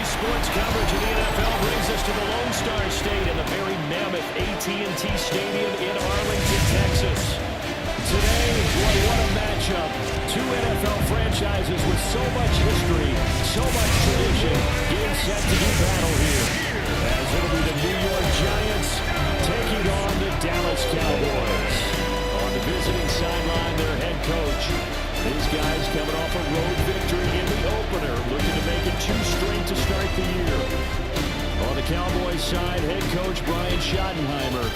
Sports coverage of the NFL brings us to the Lone Star State in the very mammoth AT&T Stadium in Arlington, Texas. Today, what a matchup. Two NFL franchises with so much history, so much tradition, getting set to do battle here. As it'll be the New York Giants taking on the Dallas Cowboys. On the visiting sideline, their head coach. These guys coming off a road victory in the opener, looking to make it 2 straight to start the year. On the Cowboys side, head coach Brian Schottenheimer.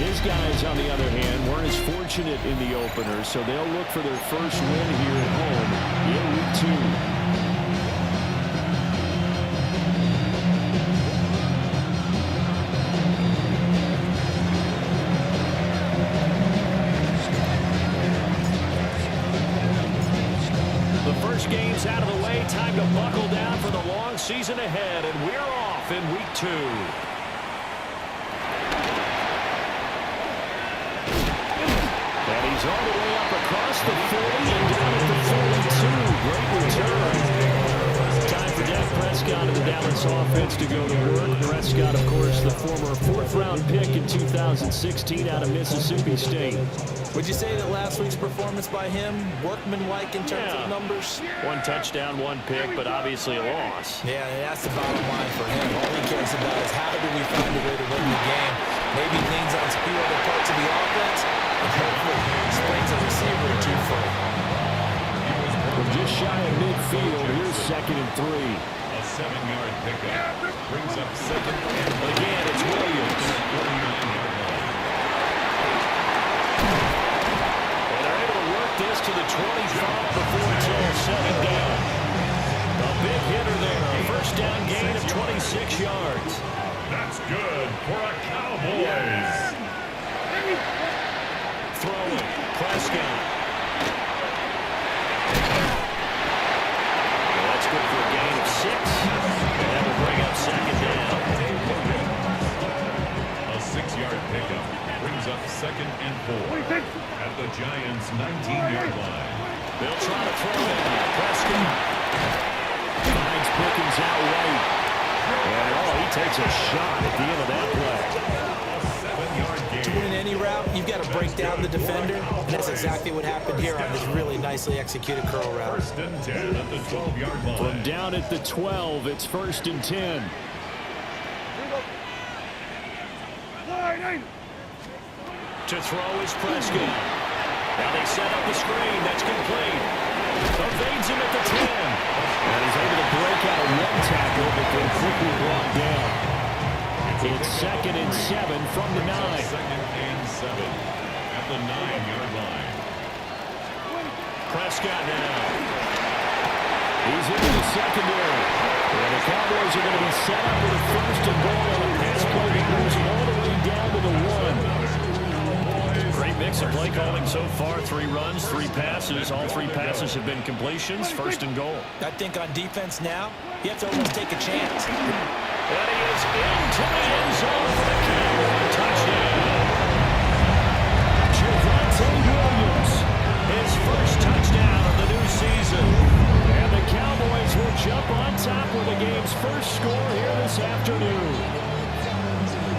His guys, on the other hand, weren't as fortunate in the opener, so they'll look for their first win here at home in Week 2. Games out of the way, time to buckle down for the long season ahead, and we're off in Week 2. And he's all the way up across the 40 and down at the 42. Great return. Time for Dak Prescott of the Dallas offense to go to work. Prescott, of course, the former 4th-round pick in 2016 out of Mississippi State. Would you say that last week's performance by him, workmanlike in terms of numbers? 1 touchdown, 1 pick, but obviously a loss. Yeah, that's the bottom line for him. All he cares about is how do we find a way to win the game. Maybe leans on a few other parts of the offense, and hopefully springs a receiver or 2 for him. From just shy of midfield, here's 2nd and 3. A 7-yard pickup brings up 2nd and again, it's Williams. This to the 25 before it's all said and done. A big hitter there. A first down gain of 26 yards. That's good for a Cowboys. Throwing. Prescott. That's good for a gain of 6. And that will bring up 2nd down. A 6-yard pickup brings up 2nd and 4. At the Giants' 19-yard line. They'll try to throw it. Prescott finds Pickens out right. And he takes a shot at the end of that play. A 7-yard gain. To win any route, you've got to break down the defender. And that's exactly what happened here on this really nicely executed curl route. 1st and 10 at the 12-yard line. From down at the 12, it's 1st and 10. To throw is Prescott. Now they set up the screen. That's complete. Evades him at the 10. And he's able to break out of 1 tackle, but they're quickly brought down. It's 2nd and 7 from the 9. 2nd and 7 at the 9-yard line. Prescott now. He's into the secondary. And the Cowboys are going to be set up with a 1st and goal on a pass play that moves all the way down to the 1. Great mix of play calling so far. 3 runs, 3 passes. All 3 passes have been completions. 1st and goal. I think on defense now, you have to almost take a chance. And he is into the end zone for the Cowboys touchdown. Javonte Williams, his first touchdown of the new season. And the Cowboys will jump on top with the game's first score here this afternoon.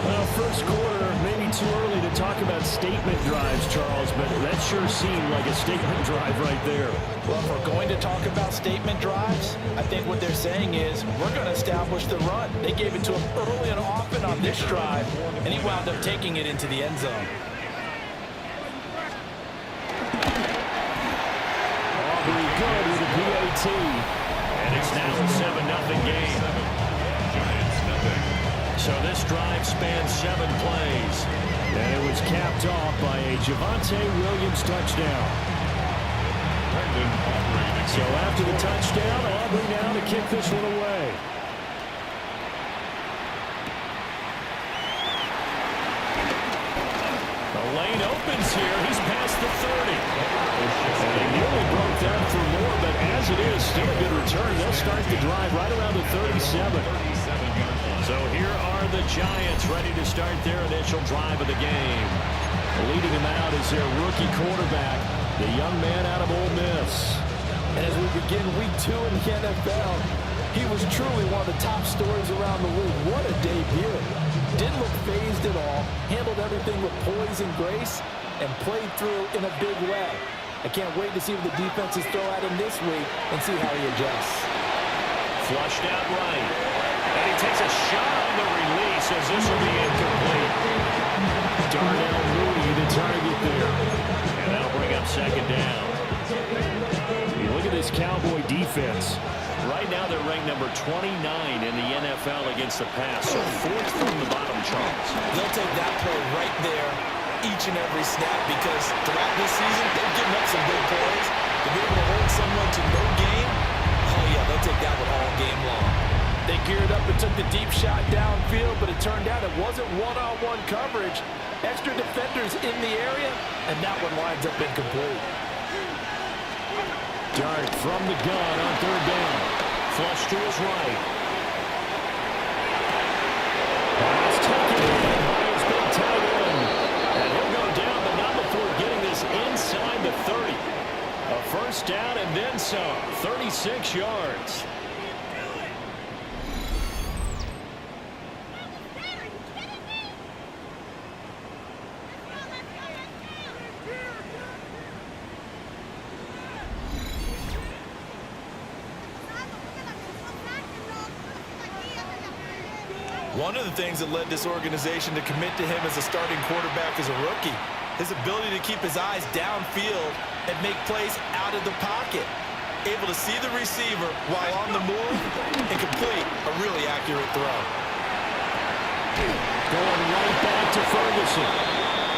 Well, first quarter, maybe too early to talk about statement drives, Charles, but that sure seemed like a statement drive right there. Well, if we're going to talk about statement drives, I think what they're saying is we're going to establish the run. They gave it to him early and often on this drive, and he wound up taking it into the end zone. Aubrey good with a PAT, and it's now a 7-0 game. Giants nothing. So this drive spans 7 plays. And it was capped off by a Javonte Williams touchdown. So after the touchdown, Aubrey now to kick this one away. A lane opens here. He's past the 30. And he nearly broke down for more, but as it is, still a good return. They'll start the drive right around the 37. So here are the Giants ready to start their initial drive of the game. Leading them out is their rookie quarterback, the young man out of Ole Miss. And as we begin week 2 in the NFL, he was truly one of the top stories around the league. What a debut. Didn't look phased at all, handled everything with poise and grace, and played through in a big way. I can't wait to see what the defenses throw at him this week and see how he adjusts. Flushed out right. And he takes a shot on the release as this will be incomplete. Darnell Mooney the target there. And that'll bring up second down. You look at this Cowboy defense. Right now they're ranked number 29 in the NFL against the pass, so 4th from the bottom charts. They'll take that play right there each and every snap because throughout this season, they've given up some big plays. To be able to hold someone to no gain, oh yeah, they'll take that one all game long. They geared up and took the deep shot downfield, but it turned out it wasn't one-on-one coverage. Extra defenders in the area, and that one lines up incomplete. Dart from the gun on 3rd down. Flush to his right. It's taken in by his big tight end. And he'll go down, but not before getting this inside the 30. A first down and then some. 36 yards. One of the things that led this organization to commit to him as a starting quarterback as a rookie, his ability to keep his eyes downfield and make plays out of the pocket. Able to see the receiver while on the move and complete a really accurate throw. Going right back to Ferguson.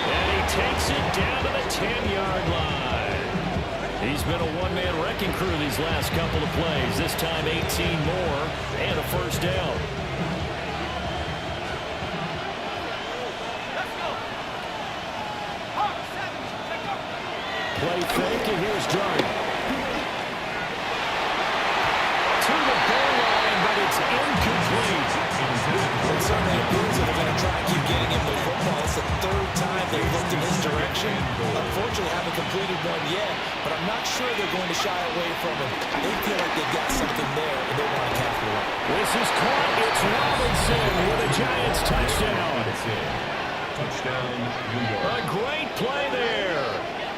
And he takes it down to the 10-yard line. He's been a one-man wrecking crew these last couple of plays. This time 18 more and a first down. Play fake, and here's Dart. To the goal line, but it's incomplete. It certainly appears that they're going to try and keep getting him the football. It's the 3rd time they've looked in his direction. Unfortunately, haven't completed one yet, but I'm not sure they're going to shy away from him. They feel like they've got something there, and they want to capitalize. This is caught. It's Robinson with a Giants touchdown. Touchdown, New York. A great play there.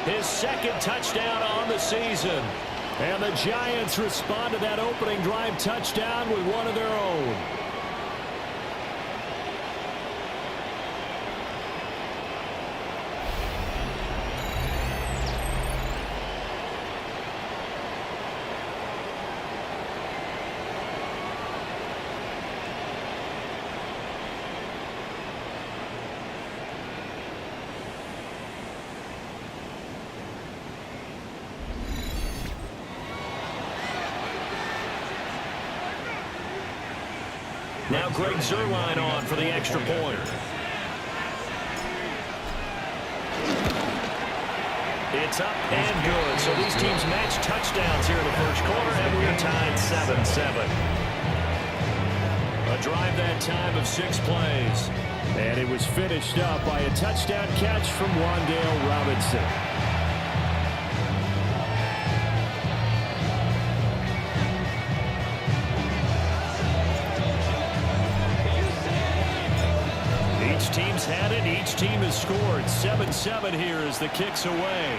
His 2nd touchdown on the season. And the Giants respond to that opening drive touchdown with one of their own. Now Greg Zuerlein on for the extra point. It's up and good. So these teams match touchdowns here in the first quarter, and we're tied 7-7. A drive that time of 6 plays. And it was finished up by a touchdown catch from Wan'Dale Robinson. Each team's had it. Each team has scored. 7-7 here as the kick's away.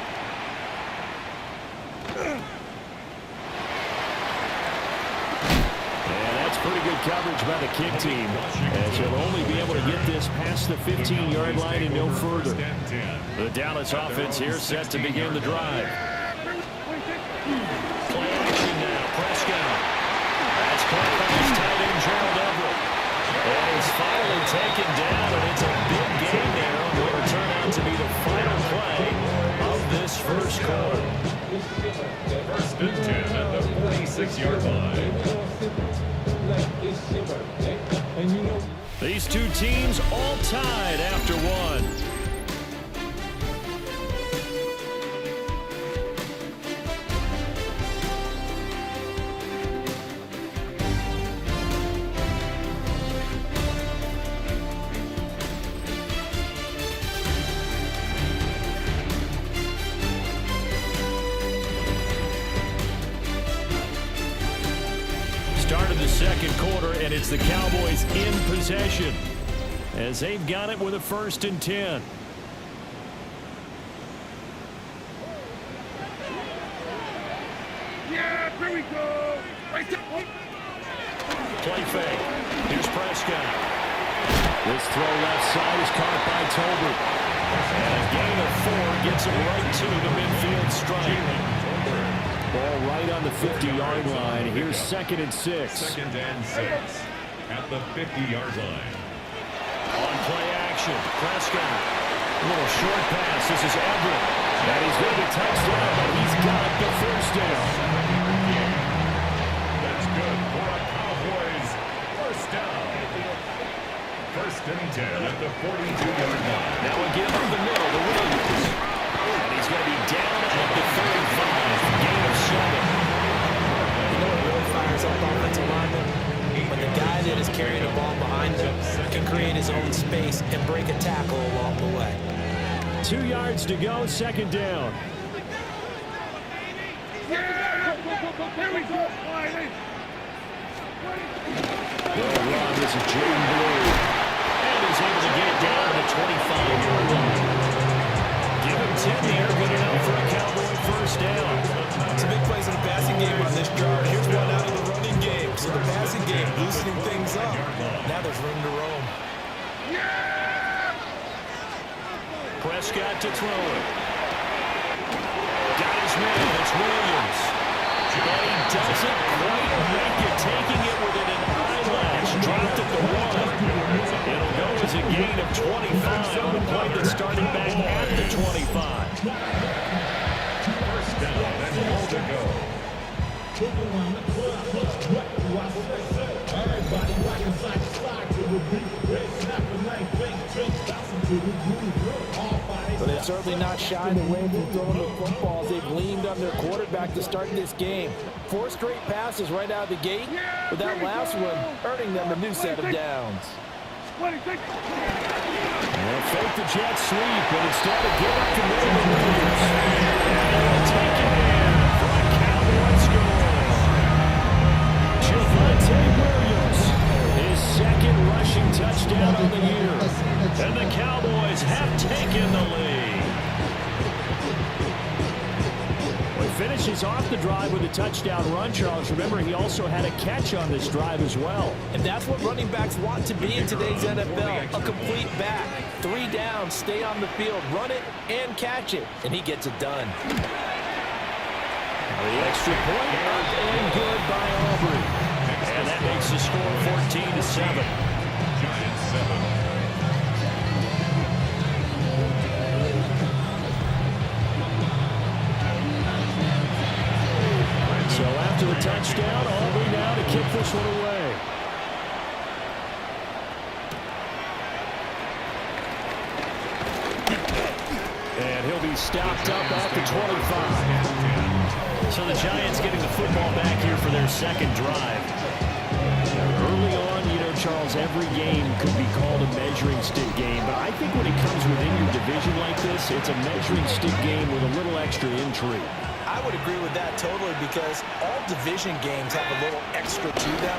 And that's pretty good coverage by the kick team, as he'll only be able to get this past the 15-yard line and no further. The Dallas offense here set to begin the drive. Play action now. Prescott. That's caught by his tight end, Gerald Everett. And he's finally taken down, and it's a big gain there on what will turn out to be the final play of this first quarter. First and 10 at the 46-yard line. These two teams all tied after one. started the second quarter, and it's the Cowboys in possession as they've got it with a 1st and 10. Yeah, here we go. Play fake. Here's Prescott. This throw left side is caught by Tolbert. And a gain of 4 gets him right to the midfield stripe. Ball right on the 50-yard line. Here's 2nd and 6. 2nd and 6 at the 50-yard line. On play action, Prescott. A little short pass. This is Everett. And he's going to be touchdown, but he's got the 1st down. That's good for a Cowboys 1st down. 1st and 10 at the 42-yard line. Now again up the middle to Williams. And he's going to be down at the 35. Gain of 7. You know what really fires up offensive linemen? When the guy that is carrying the ball behind him can create his own space and break a tackle along the way. 2 yards to go, 2nd down. Here we go. Well run, this is Jaden Blue. And he's able to get it down to the 25-yard line. Give him 10 here, good enough for a Cowboy 1st down. Some big plays in the passing game on this chart. Here's one out of the running game. So the passing game loosening things up. Now there's room to roam. Prescott to throw it. Got his man, it's Williams. And he doesn't quite make it, taking it within an eyelash. Dropped at the 1. It'll go as a gain of 25 on a play that started back at the 25. 1st down and ball to go. But they're certainly not shying away from throwing the footballs. They've leaned on their quarterback to start this game. 4 straight passes right out of the gate, with that last one earning them a new set of downs. Well, fake the jet sweep, but instead of get up to Williams. And he'll take it in for a Cowboy score. Javonte Williams, his 2nd rushing touchdown on the year. And the Cowboys have taken the lead. Well, he finishes off the drive with a touchdown run, Charles. Remember, he also had a catch on this drive as well. And that's what running backs want to be in today's NFL, a complete back. 3 down, stay on the field, run it, and catch it. And he gets it done. The extra point up and good by Aubrey. And that makes the score 14-7. Giants 7. So after the touchdown, Aubrey now to kick this one away. And he'll be stopped up at the 25. So the Giants getting the football back here for their 2nd drive. Now, early on, Charles, every game could be called a measuring stick game, but I think when it comes within your division like this, it's a measuring stick game with a little extra intrigue. I would agree with that totally because all division games have a little extra to them.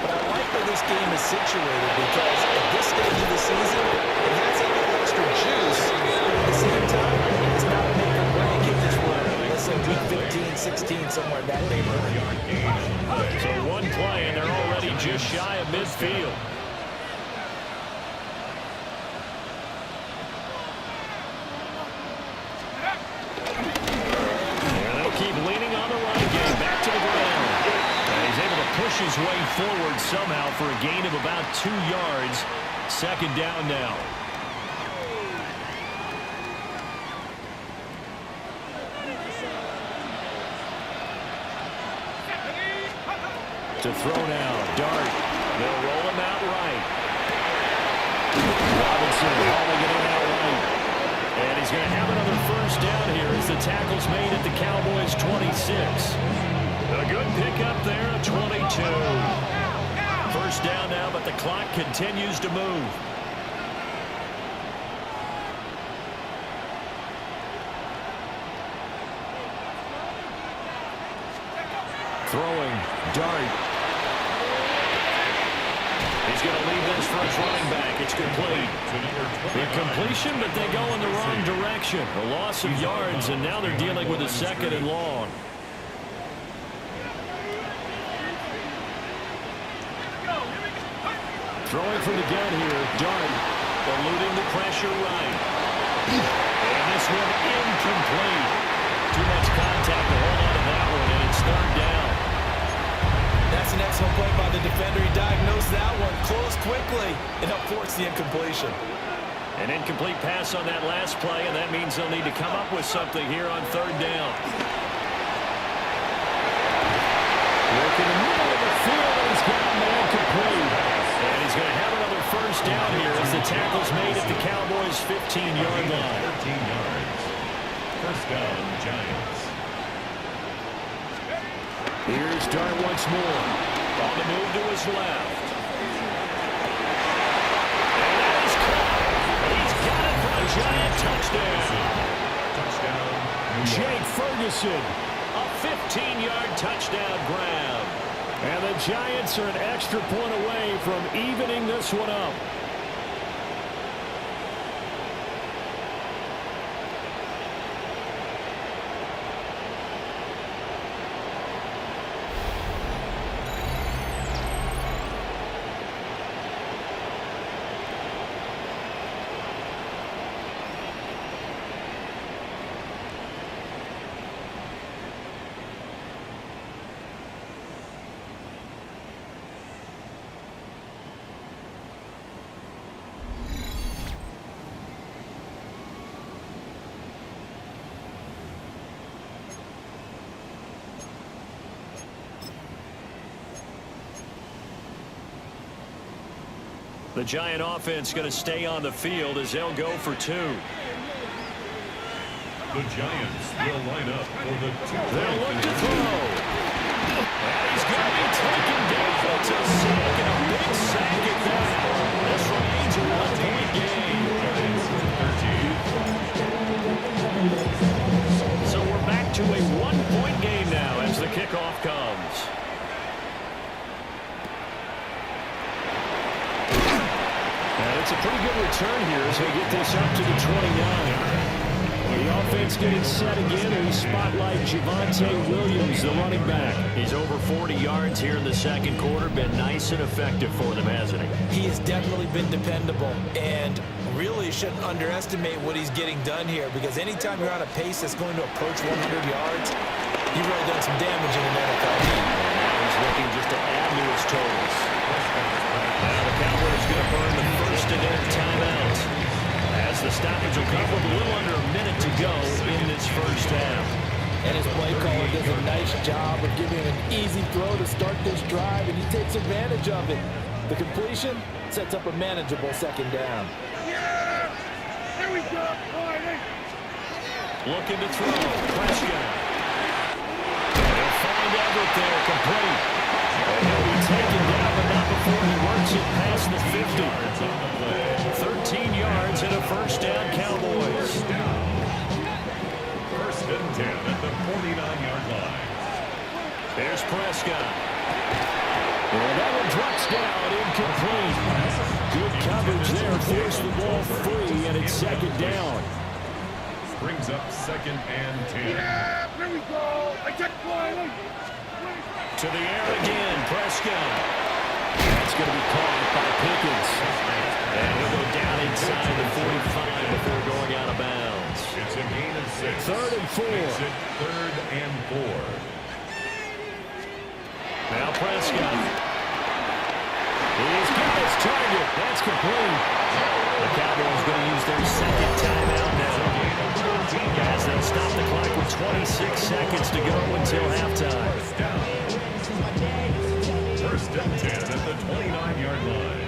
But I like where this game is situated because at this stage of the season, it has a little extra juice. At the same time, it's not a make or break if this were, let's say, week 15, 16, somewhere in that neighborhood. So one play, and they're already just shy of midfield. Push his way forward somehow for a gain of about 2 yards. 2nd down now. To throw now, Dart. They'll roll him out right. Robinson hauling it in out right. And he's going to have another 1st down here as the tackle's made at the Cowboys 26. A good pickup there at 22. 1st down now, but the clock continues to move. Throwing, Dart. going to lead this for his running back. It's complete. Incompletion, but they go in the wrong direction. A loss of yards, and now they're dealing with a 2nd and long. Throwing from the gun here, Dart, eluding the pressure right. And this one incomplete. Too much contact to hold on to that one, and it's 3rd down. That's an excellent play by the defender. He diagnosed that one, closed quickly, and helped force the incompletion. An incomplete pass on that last play, and that means they'll need to come up with something here on 3rd down. Work in the middle of the field, and he's got a man complete. And he's going to have another 1st down here as the tackle's made at the Cowboys' 15-yard line. 13 yards. 1st down, Giants. Here's Dart once more. On the move to his left. And that is caught. He's got it for a Giant touchdown. Touchdown. Jake Ferguson, a 15-yard touchdown grab. And the Giants are an extra point away from evening this one up. The Giant offense going to stay on the field as they'll go for 2. The Giants will line up for the 2. They'll look to throw. And he's going to be taken down. It's a sack and a big sack at that. This remains a 1-point game. So we're back to a 1-point game now as the kickoff comes. It's a pretty good return here as we get this up to the 29. The offense getting set again, and we spotlight Javonte Williams, the running back. He's over 40 yards here in the 2nd quarter. Been nice and effective for them, hasn't he? He has definitely been dependable, and really shouldn't underestimate what he's getting done here, because anytime you're on a pace that's going to approach 100 yards, you've really done some damage in an NFL game. Now he's looking just to add to his totals. Now the Cowboys going to burn the 1st and 10 timeout as the stoppage will come with a little under a minute to go in this 1st half. And his play caller does a nice job of giving him an easy throw to start this drive, and he takes advantage of it. The completion sets up a manageable 2nd down. Yeah! Here we go! All right, Looking to throw. Prescott. They'll find Everett there, complete. And he'll be taken down, but not before he works it past the 50. 13 yards and a 1st down, Cowboys. 1st and 10 at the 49-yard line. There's Prescott. And that one drops down, incomplete. Good coverage there, forced the ball free, and it's 2nd down. Brings up 2nd and 10. yeah! Here we go! I check play! To the air again, Prescott. That's going to be caught by Pickens. And he'll go down inside the 45 before going out of bounds. It's a gain of 6. 3rd and 4. Makes it 3rd and 4. Now Prescott. He's got his target. That's complete. The Cowboys going to use their 2nd timeout now. As they'll stop the clock with 26 seconds to go until halftime. 1st and 10 at the 29-yard line.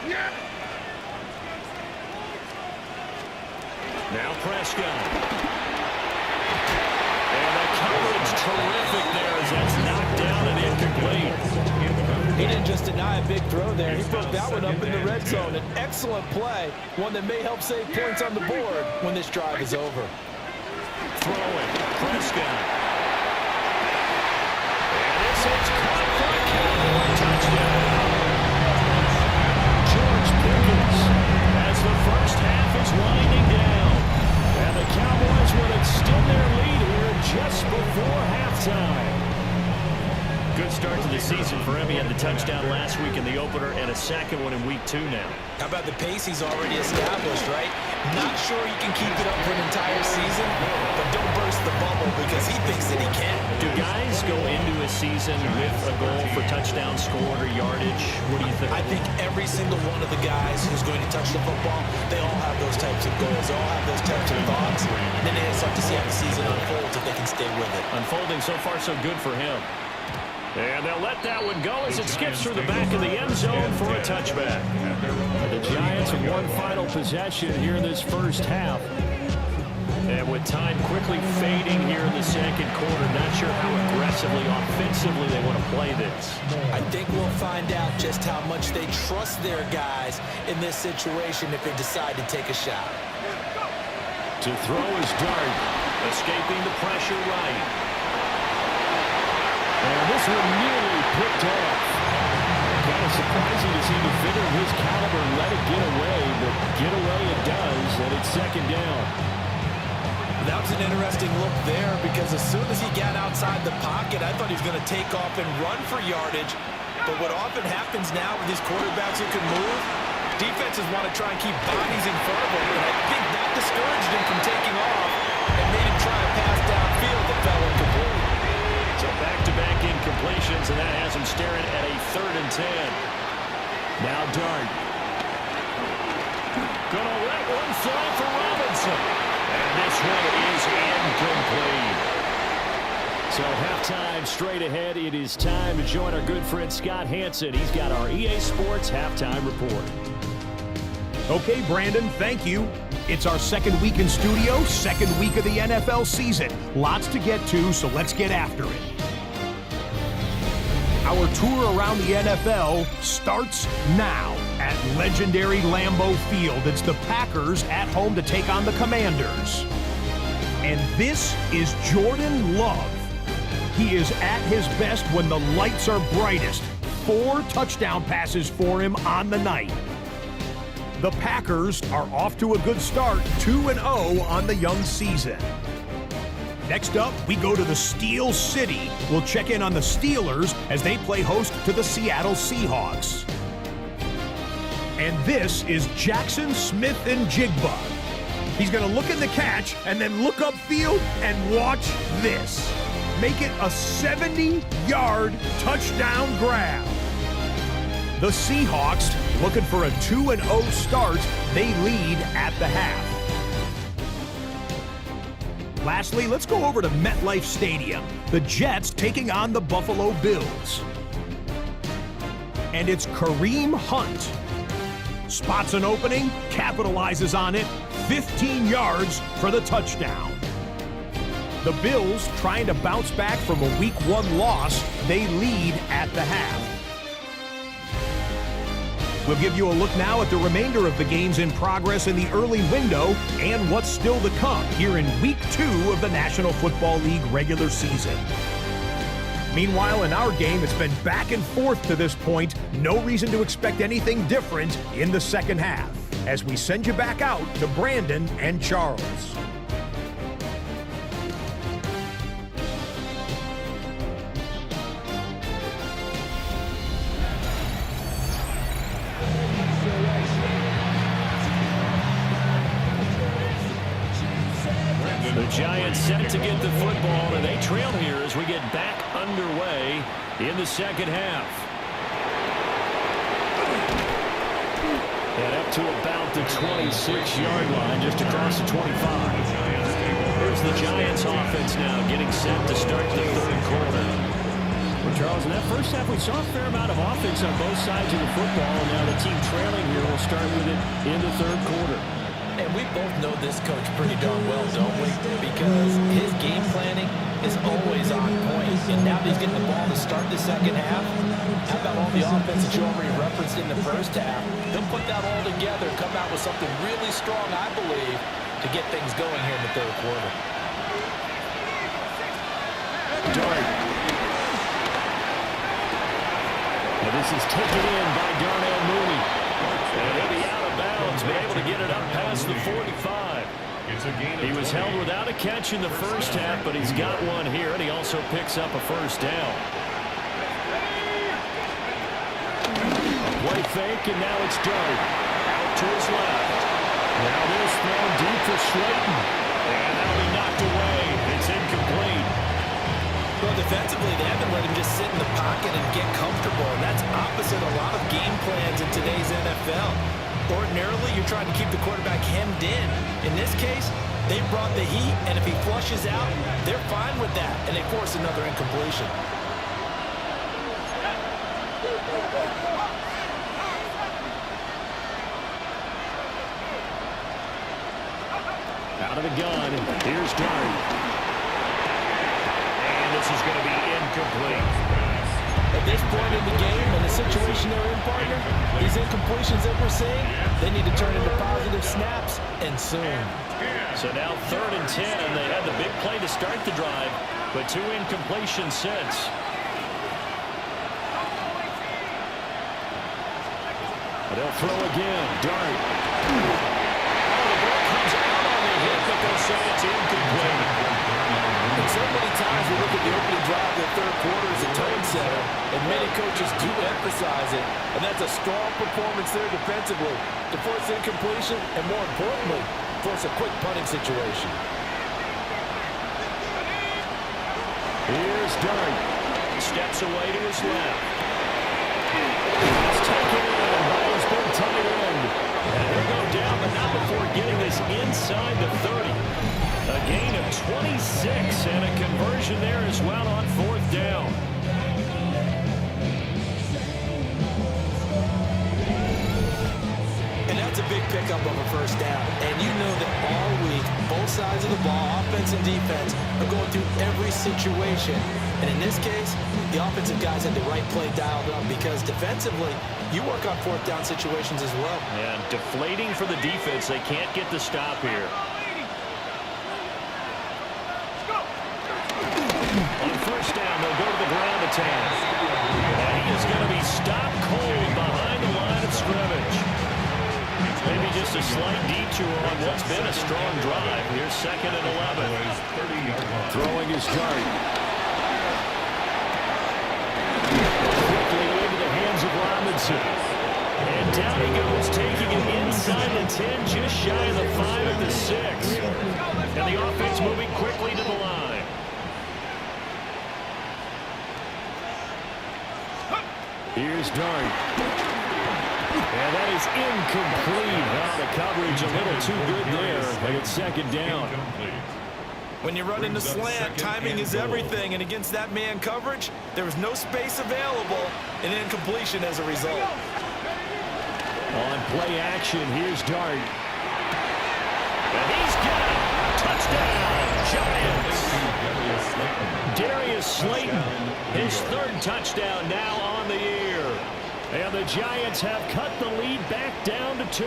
Yeah! Now Prescott. And the coverage terrific there as that's knocked down and incomplete. He didn't just deny a big throw there. He broke that one up in the red zone. An excellent play, one that may help save points on the board when this drive is over. Throwing, Prescott. And this is caught for a Cowboy touchdown. is winding down. And the Cowboys will extend their lead here just before halftime. Good start to the season for him. He had the touchdown last week in the opener and a second one in week 2 now. How about the pace he's already established, right? Not sure he can keep it up for an entire season, but don't burst the bubble because he thinks that he can. Do guys go into a season with a goal for touchdown scored or yardage? What do you think? I think every single one of the guys who's going to touch the football, they all have those types of goals. They all have those types of thoughts. And then it's up to see how the season unfolds if they can stay with it. Unfolding so far so good for him. And they'll let that one go as it skips through the back of the end zone for a touchback. The Giants have one final possession here in this first half. And with time quickly fading here in the second quarter, not sure how aggressively, offensively they want to play this. I think we'll find out just how much they trust their guys in this situation if they decide to take a shot. To throw is Dart, escaping the pressure right. And this one nearly picked off. Kind of surprising to see a defender of his caliber let it get away, but get away it does, and it's second down. That was an interesting look there because as soon as he got outside the pocket, I thought he was going to take off and run for yardage. But what often happens now with these quarterbacks who can move, defenses want to try and keep bodies in front of them, and I think that discouraged him from taking off and made him try a pass downfield that fell incomplete. So back-to-back incompletions, and that has him staring at a 3rd and 10. Now Dart. Gonna let one fly for Robinson. And this one is incomplete. So halftime straight ahead. It is time to join our good friend Scott Hansen. He's got our EA Sports halftime report. Okay, Brandon, thank you. It's our second week in studio, second week of the NFL season. Lots to get to, so let's get after it. Our tour around the NFL starts now at legendary Lambeau Field. It's the Packers at home to take on the Commanders. And this is Jordan Love. He is at his best when the lights are brightest. 4 touchdown passes for him on the night. The Packers are off to a good start, 2-0 on the young season. Next up, we go to the Steel City. We'll check in on the Steelers as they play host to the Seattle Seahawks. And this is Jackson Smith and Jigba. He's going to look in the catch and then look upfield and watch this. Make it a 70-yard touchdown grab. The Seahawks, looking for a 2-0 start, they lead at the half. Lastly, let's go over to MetLife Stadium. The Jets taking on the Buffalo Bills. And it's Kareem Hunt. Spots an opening, capitalizes on it, 15 yards for the touchdown. The Bills, trying to bounce back from a Week 1 loss, they lead at the half. We'll give you a look now at the remainder of the games in progress in the early window and what's still to come here in Week 2 of the National Football League regular season. Meanwhile, in our game, it's been back and forth to this point. No reason to expect anything different in the second half as we send you back out to Brandon and Charles. The Giants set to get the football, and they trail here as we get back underway in the second half. And up to about the 26-yard line, just across the 25. Here's the Giants offense now getting set to start the third quarter. Well, Charles, in that first half, we saw a fair amount of offense on both sides of the football, and now the team trailing here will start with it in the third quarter. And we both know this coach pretty darn well, don't we? Because his game planning is always on point. And now that he's getting the ball to start the second half, how about all the offense that you already referenced in the first half? He'll put that all together, come out with something really strong, I believe, to get things going here in the third quarter. Dart. And this is taken in by Darnell Mooney. And he'll be out of bounds He's been able to get it up past the 45. It's a gain of He was 20. held without a catch in the first half, but he's got one here, and he also picks up a first down. A play fake, and now it's Dart. Out to his left. Now this thrown deep for Slayton. And that'll be knocked away. It's incomplete. Well, defensively, they haven't let him just sit in the pocket and get comfortable, and that's opposite a lot of game plans in today's NFL. Ordinarily, you're trying to keep the quarterback hemmed in. In this case, they brought the heat, and if he flushes out, they're fine with that, and they force another incompletion. Out of the gun. Here's Dart. And this is going to be incomplete. At this point in the game and the situation they're in, partner, these incompletions that we're seeing, they need to turn into positive snaps, and soon. So now 3rd and 10, and they had the big play to start the drive, but 2 incompletions since. But they'll throw again. Dart. But they'll say it's incomplete. And so many times we look at the opening drive of the third quarter as a tone setter, and many coaches do emphasize it, and that's a strong performance there defensively to force incompletion and, more importantly, force a quick punting situation. Here's Dart. Steps away to his left. He's taken in by his big tight end. And he'll go down, but not before getting this inside the 30. A gain of 26 and a conversion there as well on 4th down. And that's a big pickup of a first down. And you know that all week, both sides of the ball, offense and defense, are going through every situation. And in this case, the offensive guys had the right play dialed up because defensively, you work on 4th down situations as well. And deflating for the defense. They can't get the stop here. On 1st down, they'll go to the ground attack. And he is going to be stopped cold behind the line of scrimmage. Maybe just a slight detour on what's been a strong drive. Here's 2nd and 11. Throwing his Dart. Quickly into the hands of Robinson. And down he goes, taking it inside the 10, just shy of the 5 at the 6. And the offense moving quickly to the line. Here's Dart. And that is incomplete. Well, the coverage a little too good there. And it's 2nd down. When you run in the slant, timing is everything. And against that man coverage, there was no space available, and incompletion as a result. On play action, here's Dart. And he's got it. Touchdown, Giants. Darius Slayton, his 3rd touchdown now on the year. And the Giants have cut the lead back down to 2.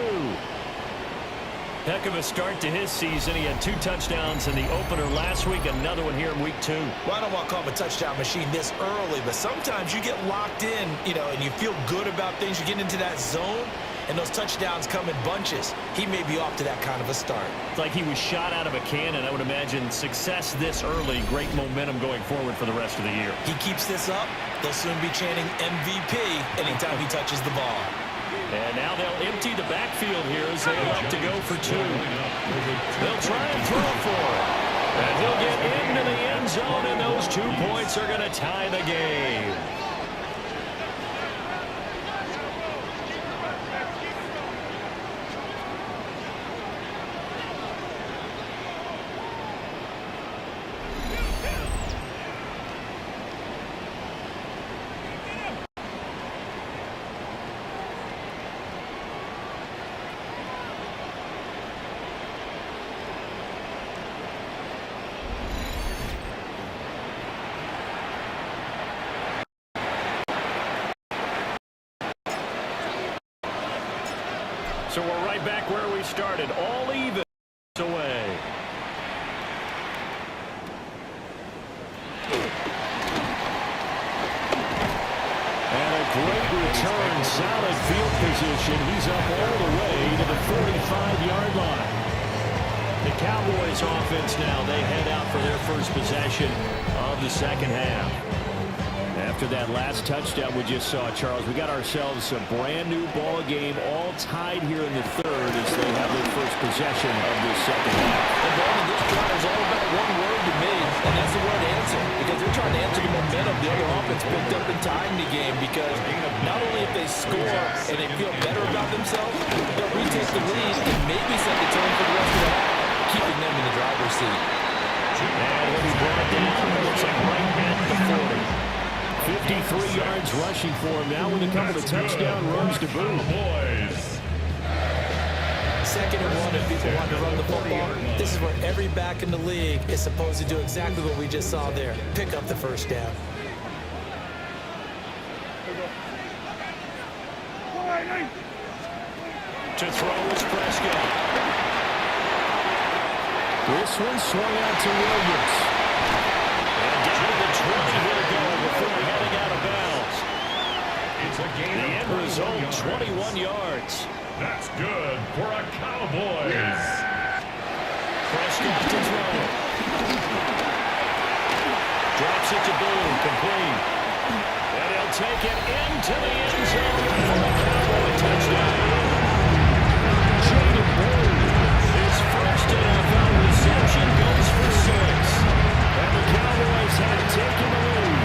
Heck of a start to his season. He had 2 touchdowns in the opener last week, another one here in week 2. Well, I don't want to call him a touchdown machine this early, but sometimes you get locked in, and you feel good about things. You get into that zone, and those touchdowns come in bunches. He may be off to that kind of a start. It's like he was shot out of a cannon. I would imagine success this early, great momentum going forward for the rest of the year. He keeps this up, they'll soon be chanting MVP anytime he touches the ball. And now they'll empty the backfield here as they elect to go for 2. They'll try and throw for it. And he'll get into the end zone, and those 2 points are going to tie the game. So we're right back where we started, all even away. And a great return solid field position. He's up all the way to the 45-yard line. The Cowboys offense now, they head out for their first possession of the second half. After that last touchdown we just saw, Charles, we got ourselves a brand new ball game, all tied here in the third as they have their first possession of this second half. And Brandon, this drive is all about one word to me, and that's the word answer. Because they're trying to answer the momentum the other offense picked up in tying the game. Because not only if they score and they feel better about themselves, they'll retake the lead and maybe set the tone for the rest of the half, keeping them in the driver's seat. And when he brought down, looks like right at the 40. 53 yards rushing for him now with a couple of touchdown runs to boot. Second and one, if people want to run the football, this is where every back in the league is supposed to do exactly what we just saw there. Pick up the first down. To throw is Prescott. This one swung out to Williams. And down to the 20 he'll go before heading out of bounds. It's a gain. The end result, 21 yards. That's good for a Cowboys. Prescott to throw. Drops it to Boone, complete. And he'll take it into the end zone for a Cowboy touchdown. Jaden Boone, his first NFL reception, goes for 6. And the Cowboys have taken the lead.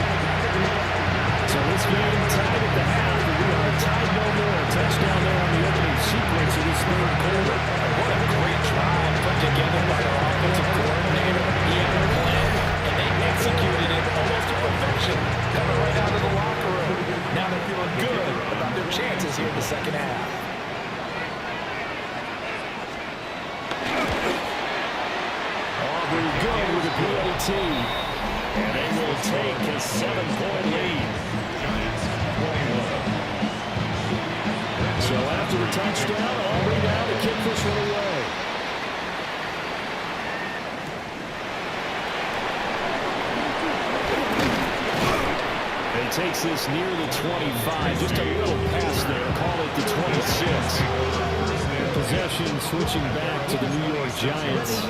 So this game tied at the half, and we are tied no more. Touchdown there on the opening sequence of this third quarter. What a great drive put together by their offensive coordinator. He had a plan, and they executed it almost to perfection, coming right out of the locker room. Now they're feeling good about their chances here in the second half. Aubrey good with a PAT. And they will take a 7-point lead. So after the touchdown, Aubrey now to kick this one away. He takes this near the 25. Just a little pass there. Call it the 26. Possession switching back to the New York Giants.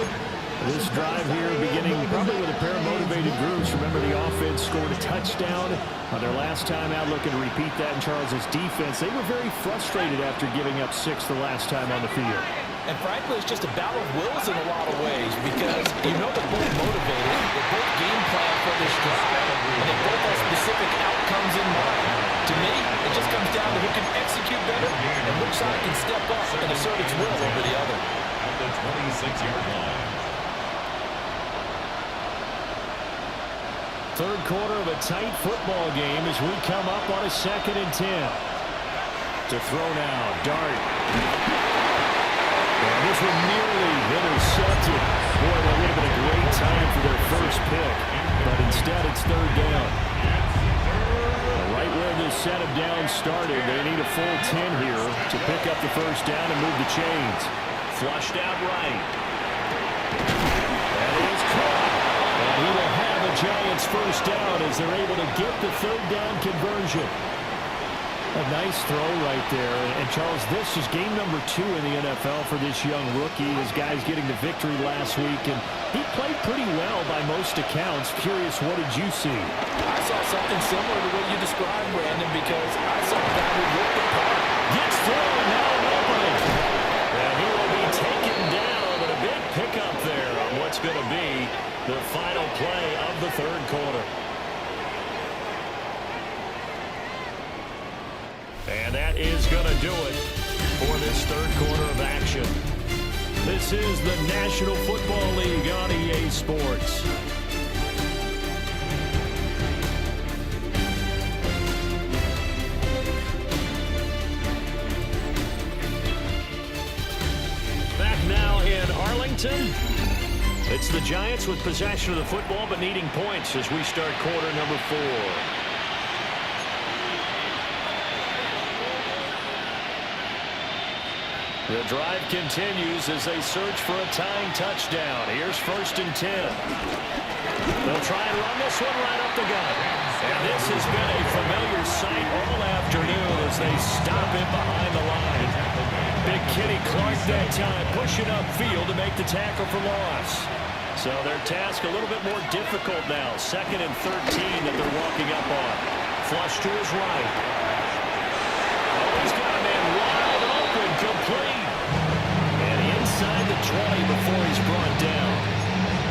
This drive here beginning probably with a pair of motivated groups. Remember, the offense scored a touchdown on their last time out, looking to repeat that in Charles's defense. They were very frustrated after giving up 6 the last time on the field. And frankly, it's just a battle of wills in a lot of ways because you know they're both motivated, they both game plan for this drive, and they both have specific outcomes in mind. To me, it just comes down to who can execute better and which side can step up and assert its will over the other. At the 26-yard line. Third quarter of a tight football game as we come up on a 2nd and 10. To throw now, Dart. And this one nearly intercepted. Boy, that would have been a great time for their first pick. But instead, it's third down. Right where this set of downs started, they need a full 10 here to pick up the first down and move the chains. Flushed out right. That is caught. And he will have a Giants first down as they're able to get the third down conversion. A nice throw right there. And Charles, this is game number 2 in the NFL for this young rookie. His guys getting the victory last week, and he played pretty well by most accounts. Curious, what did you see? I saw something similar to what you described, Brandon, because I saw a guy who looked the part. Gets through, now an opening. And he will be taken down, but a big pickup there on what's going to be the final play of the third quarter. And that is going to do it for this third quarter of action. This is the National Football League on EA Sports. Back now in Arlington. It's the Giants with possession of the football but needing points as we start quarter number 4. The drive continues as they search for a tying touchdown. Here's 1st and 10. They'll try and run this one right up the gut. And this has been a familiar sight all afternoon as they stop it behind the line. Big Kenny Clark that time pushing upfield to make the tackle for loss. So their task a little bit more difficult now. 2nd and 13 that they're walking up on. Flush to his right. Oh, he's got a man wide open, complete. And inside the 20 before he's brought down.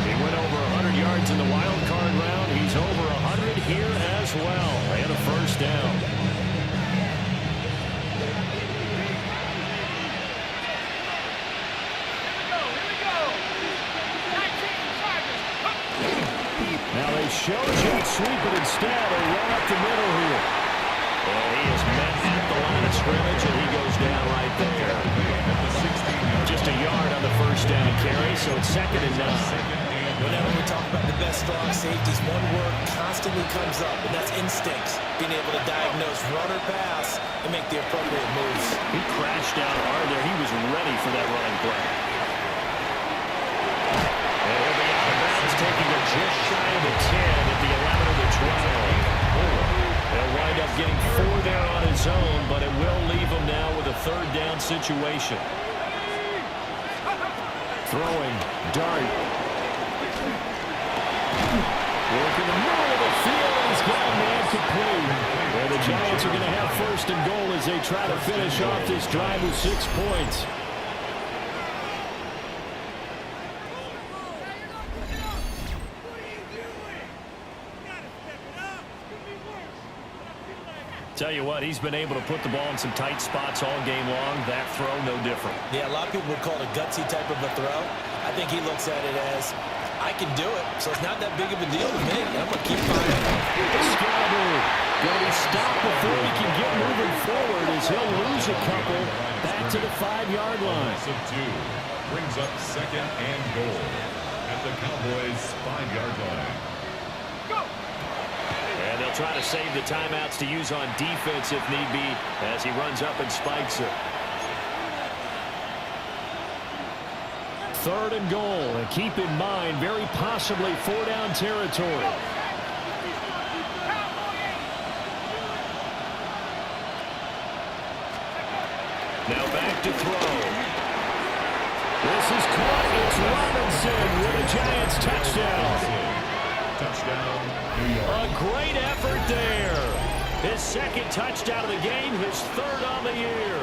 He went over 100 yards in the wild card round. He's over 100 here as well. And a 1st down. Now they show jet sweep it instead. They run up the middle here. And he is met at the line of scrimmage, and he goes down right there. Just a yard on the 1st down carry, so it's 2nd and 9. Whenever we talk about the best strong safeties, one word constantly comes up, and that's instincts. Being able to diagnose run or pass and make the appropriate moves. He crashed down hard there. He was ready for that running play. And he'll be out of bounds, taking it just shy of the 10 at the 11 of the 12. They'll wind up getting 4 there on his own, but it will leave him now with a 3rd down situation. Throwing, dart. Working the middle of the field, and he's got a man complete. And the Giants are going to have 1st and goal as they try to finish off this drive with 6 points. Tell you what, he's been able to put the ball in some tight spots all game long. That throw, no different. Yeah, a lot of people would call it a gutsy type of a throw. I think he looks at it as, I can do it, so it's not that big of a deal to me. I'm going to keep firing. Scalaboo going to be stopped before he can get moving forward as he'll lose a couple back to the 5-yard line. Of 2 brings up 2nd and goal at the Cowboys' 5-yard line. And they'll try to save the timeouts to use on defense if need be as he runs up and spikes it. 3rd and goal, and keep in mind, very possibly 4-down territory. Now back to throw. This is caught. It's Robinson with a Giants touchdown. Touchdown, New York. A great effort there. His 2nd touchdown of the game, his 3rd on the year.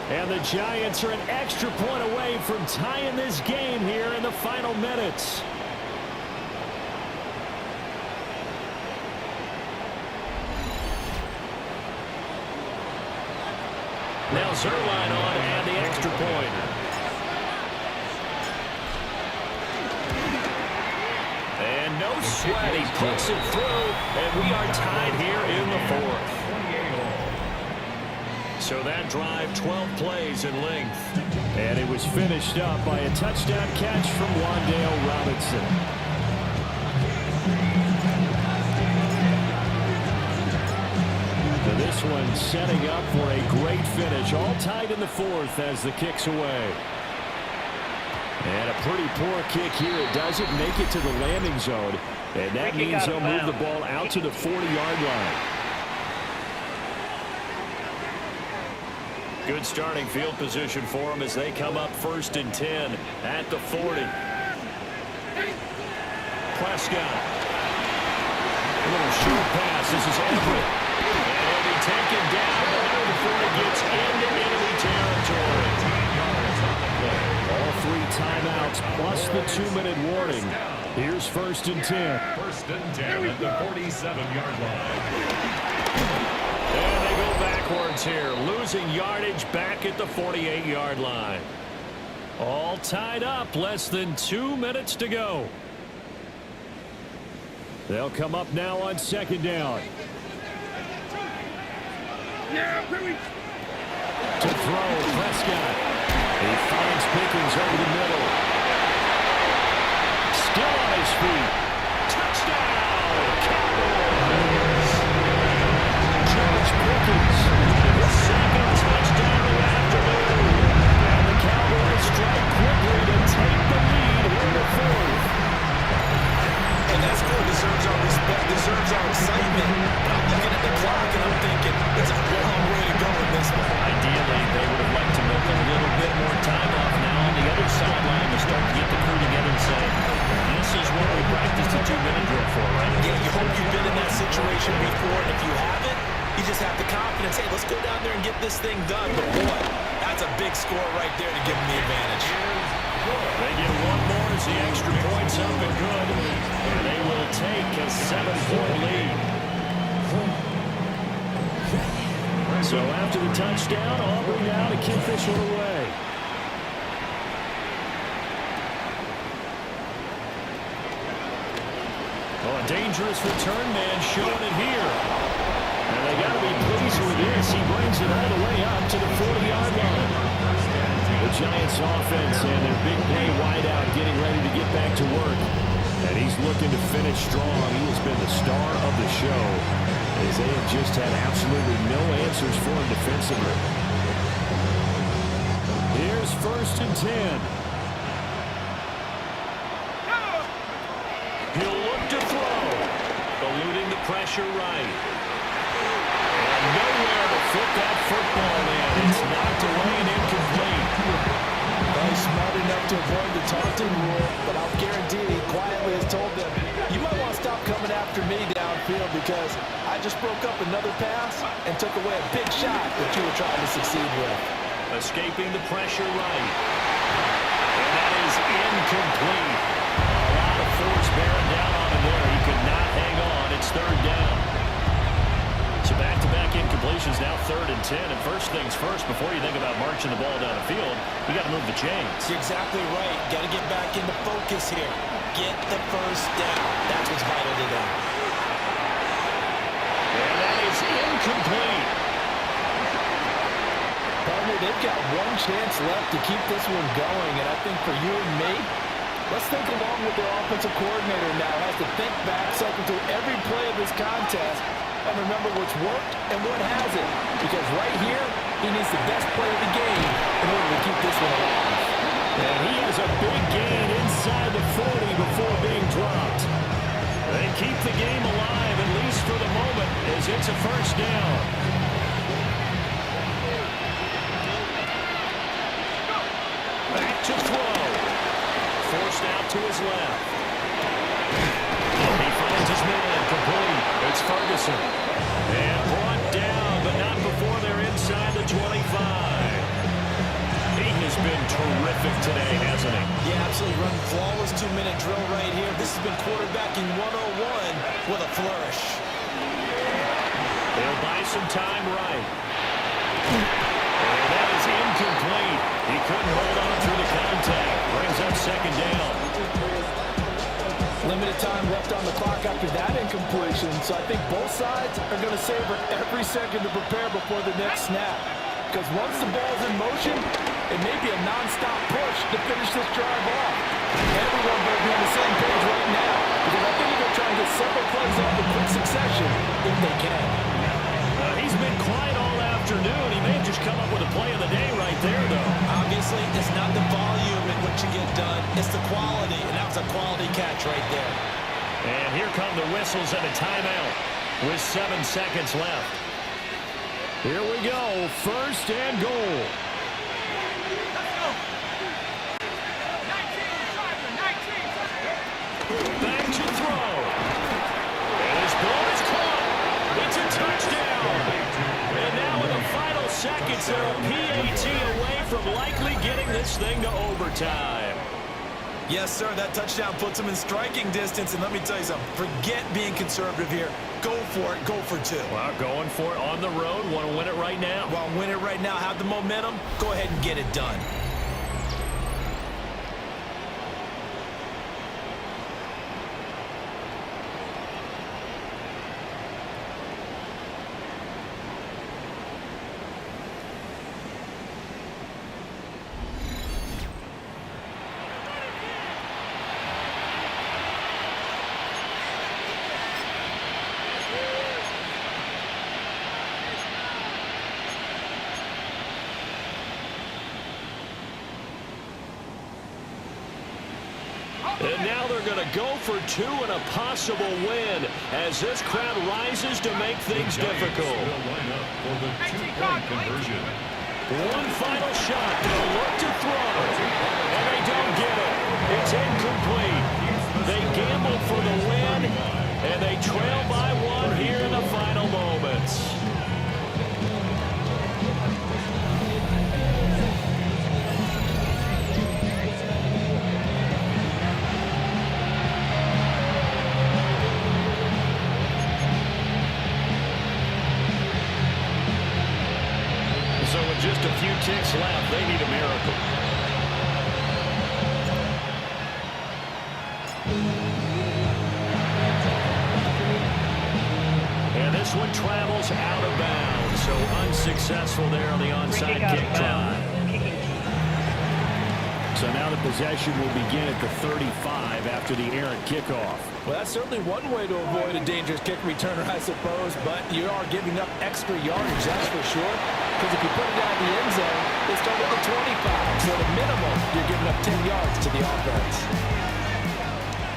And the Giants are an extra point away from tying this game here in the final minutes. Now Zerline on and the extra point. And no sweat. He puts it through, and we are tied here in the 4th. So that drive, 12 plays in length. And it was finished up by a touchdown catch from Wan'Dale Robinson. So this one setting up for a great finish. All tied in the 4th as the kick's away. And a pretty poor kick here. It doesn't make it to the landing zone. And that means they'll move the ball out to the 40-yard line. Good starting field position for them as they come up 1st and 10 at the 40. Prescott. A little short pass. This is Everett. And he'll be taken down before he gets into enemy territory. All 3 timeouts plus the 2-minute warning. Here's 1st and 10. 1st and 10 at the 47-yard line. And they go backwards here, losing yardage back at the 48-yard line. All tied up, less than 2 minutes to go. They'll come up now on 2nd down. To throw, Prescott. He finds Pickens over the middle. Still on his feet. Touchdown, Cowboys! George Pickens, the 2nd touchdown of the afternoon. And the deserves our excitement. But I'm looking at the clock and I'm thinking, there's a long way to go in this one. Ideally, they would have liked to milk a little bit more time off now on the other sideline to start to get the crew together and say, this is what we practiced a 2-minute drill for, right? Yeah, you hope you've been in that situation before, and if you haven't, you just have the confidence, hey, let's go down there and get this thing done. But boy, that's a big score right there to give them the advantage. They get one more as the extra point's up and good. And they will take a 7-point lead. So after the touchdown, Auburn now to kick this one away. Oh, a dangerous return man showing it here. And they got to be pleased with this. He brings it all the way up to the 40-yard line. The Giants offense and their big play wideout getting ready to get back to work. And he's looking to finish strong. He has been the star of the show as they have just had absolutely no answers for him defensively. Here's 1st and 10. He'll look to throw. Eluding the pressure right. And nowhere to fit that football in. It's knocked away and incomplete. He's smart enough to avoid the taunting rule, but I'll guarantee he quietly has told them, you might want to stop coming after me downfield because I just broke up another pass and took away a big shot that you were trying to succeed with. Escaping the pressure right. And that is incomplete. A lot of force bearing down on him there. He could not hang on. It's 3rd down. So back-to-back incompletions, now 3rd and 10. And first things first, before you think about marching the ball down the field, you got to move the chains. You're exactly right. Got to get back into focus here. Get the first down. That's what's vital to them. And that is incomplete. Partner, they've got one chance left to keep this one going, and I think for you and me, let's think along with their offensive coordinator now. Has to think back, cycle through every play of this contest, and remember what's worked and what hasn't. Because right here, he needs the best play of the game in order to keep this one alive. And he has a big gain inside the 40 before being dropped. They keep the game alive, at least for the moment, as it's a 1st down. Back to throw. Forced out to his left. He finds his man complete. It's Ferguson. And brought down, but not before they're inside the 25. He has been terrific today, hasn't he? Yeah, absolutely. Running flawless 2-minute drill right here. This has been quarterbacking 101 with a flourish. They'll buy some time right. And that is incomplete. He couldn't hold on through the contact. Brings up 2nd down. Limited time left on the clock after that incompletion, so I think both sides are going to savor every second to prepare before the next snap. Because once the ball's in motion, it may be a non-stop push to finish this drive off. Everyone better be on the same page right now, because I think they're trying to get several plays off in quick succession if they can. He's been quiet all afternoon. He may have just come up with a play of the day right there, though. Obviously, it's not the volume in which you get done. It's the quality, and that was a quality catch right there. And here come the whistles and a timeout with 7 seconds left. Here we go, 1st and goal. Back to throw. And his ball is caught. It's a touchdown. And now in the final seconds, they're a PAT away from likely getting this thing to overtime. Yes, sir, that touchdown puts them in striking distance. And let me tell you something, forget being conservative here. Go for it, go for 2. Well, going for it on the road. Want to win it right now. Well, win it right now, have the momentum, go ahead and get it done. And now they're going to go for two and a possible win as this crowd rises to make things difficult. One final shot. They'll look to throw. And they don't get it. It's incomplete. They gambled for the win, and they trail by one here in the final moments. So with just a few ticks left, they need a miracle. And this one travels out of bounds, so unsuccessful there on the onside kick try. So now the possession will begin at the 35 after the errant kickoff. Well, that's certainly one way to avoid a dangerous kick returner, I suppose, but you are giving up extra yardage, that's for sure. Because if you put it down the end zone, they start at the 25. So at a minimum, you're giving up 10 yards to the offense.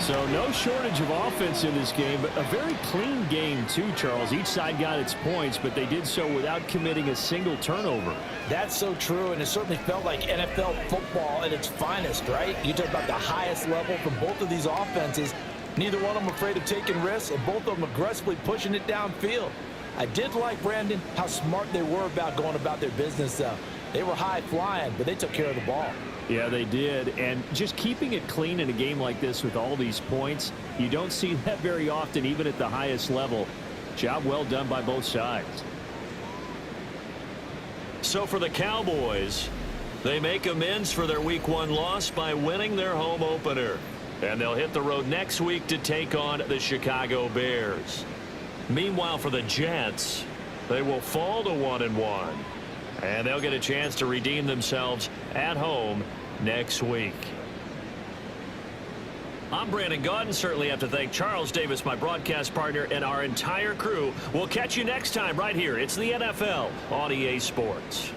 So no shortage of offense in this game, but a very clean game too, Charles. Each side got its points, but they did so without committing a single turnover. That's so true, and it certainly felt like NFL football at its finest, right? You talk about the highest level from both of these offenses. Neither one of them afraid of taking risks, and both of them aggressively pushing it downfield. I did like, Brandon, how smart they were about going about their business, though. They were high flying, but they took care of the ball. Yeah, they did. And just keeping it clean in a game like this with all these points, you don't see that very often, even at the highest level. Job well done by both sides. So for the Cowboys, they make amends for their Week 1 loss by winning their home opener. And they'll hit the road next week to take on the Chicago Bears. Meanwhile, for the Jets, they will fall to 1-1. And they'll get a chance to redeem themselves at home next week. I'm Brandon Gaudin. Certainly have to thank Charles Davis, my broadcast partner, and our entire crew. We'll catch you next time right here. It's the NFL on EA Sports.